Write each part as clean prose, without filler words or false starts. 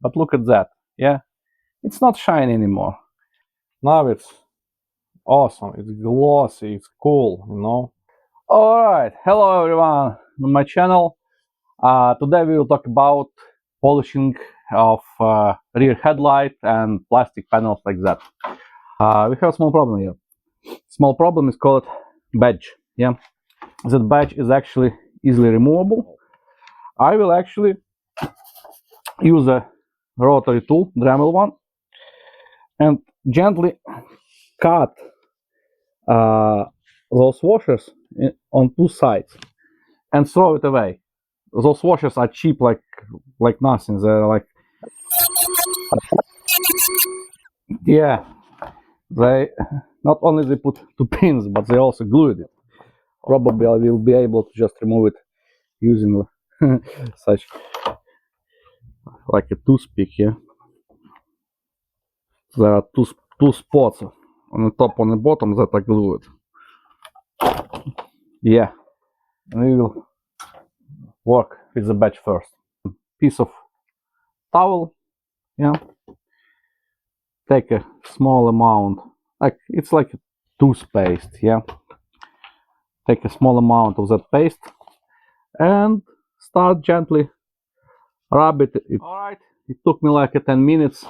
but look at that. Yeah, it's not shiny anymore. Now it's awesome. It's glossy. It's cool, you know. All right, hello everyone on my channel. Today we will talk about polishing of rear headlight and plastic panels like that. We have a small problem here. Small problem is called badge. Yeah, that badge is actually easily removable. I will actually use a rotary tool, Dremel one, and gently cut those washers on two sides and throw it away. Those washers are cheap like nothing. They're like, yeah, they not only they put two pins, but they also glued it. Probably I will be able to just remove it using such like a toothpick here. There are two spots on the top and the bottom that are glued. Yeah, and we will work with the badge first. Piece of towel, yeah. Take a small amount, like it's like toothpaste, yeah. Take a small amount of that paste and start gently rub it. All right, it took me like 10 minutes,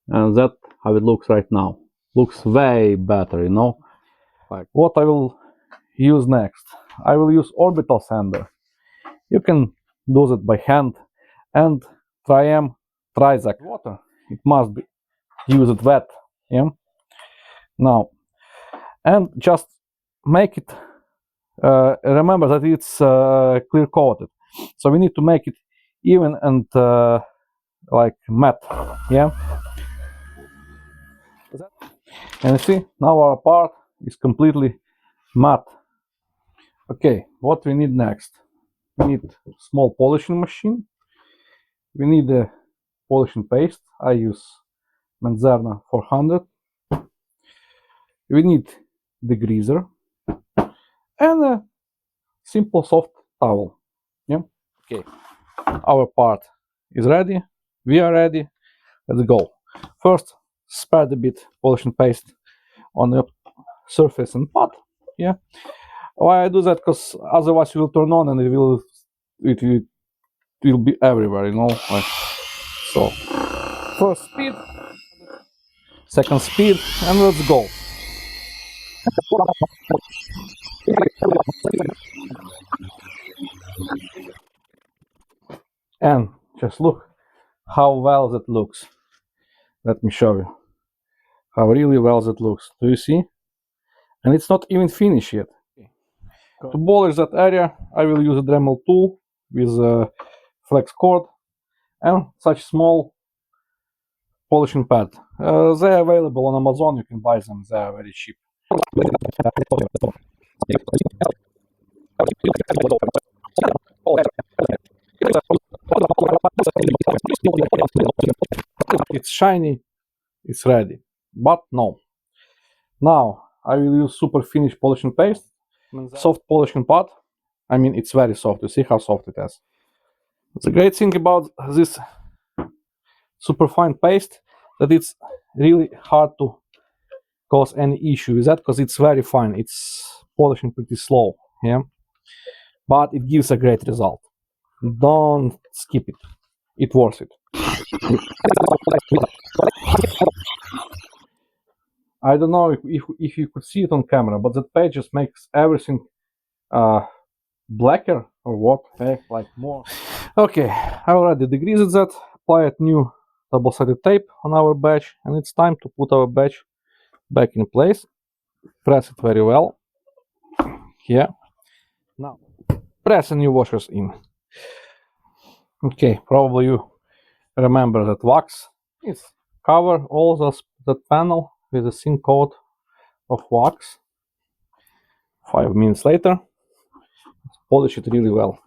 and that's how it looks right now. Looks way better, you know. Like what I will use next, I will use orbital sander. You can do that by hand, and Trizact water. It must be used wet, yeah. Now, and just make it. Remember that it's clear coated, so we need to make it even and like matte, yeah. And you see now our part is completely matte. Okay, what we need next? We need a small polishing machine. We need a polishing paste. I use Menzerna 400. We need the greaser and a simple soft towel. Yeah. Okay. Our part is ready. We are ready. Let's go. First, spread a bit polishing paste on the surface and pot. Yeah. Why I do that? Because otherwise you will turn on and it will be everywhere. You know. Like, so first speed, second speed, and let's go. And just look how well that looks. Let me show you how really well that looks. Do you see? And it's not even finished yet. To polish that area, I will use a Dremel tool with a flex cord and such small polishing pad. They are available on Amazon. You can buy them. They are very cheap. It's shiny. It's ready. But no. Now I will use super finish polishing paste. Soft polishing pad. I mean, it's very soft. You see how soft it is. The great thing about this super fine paste that it's really hard to cause any issue with that because it's very fine. It's polishing pretty slow, yeah, but it gives a great result. Don't skip it. It's worth it. I don't know if you could see it on camera, but that page just makes everything blacker or what? Hey, like more. Okay, I already degreased that. Applied new double-sided tape on our badge, and it's time to put our badge back in place. Press it very well. Here. Now, press the new washers in. Okay, probably you remember that wax. It's cover all that panel with a thin coat of wax. 5 minutes later, polish it really well.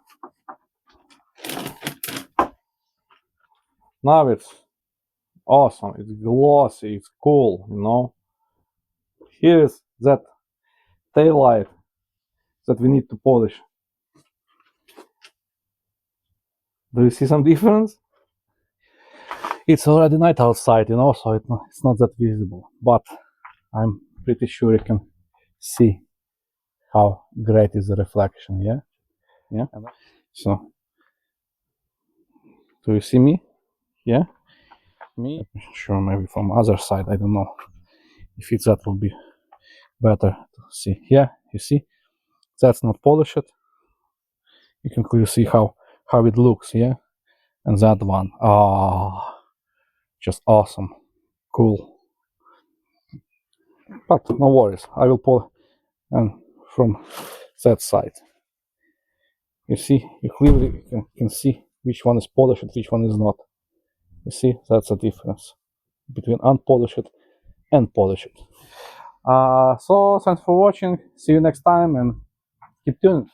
Now it's awesome. It's glossy. It's cool. You know. Here is that tail light that we need to polish. Do you see some difference? It's already night outside, you know, so it's not that visible, but I'm pretty sure you can see how great is the reflection. Yeah. So do you see me? Yeah. Me. Sure, maybe from other side. I don't know if it's that will be better to see. Yeah, you see, that's not polished. You can clearly see how it looks. Yeah, and that one, just awesome, cool. But no worries, I will pull and from that side. You see, you clearly can see which one is polished, which one is not. You see, that's the difference between unpolished and polished. So thanks for watching. See you next time and keep tuned.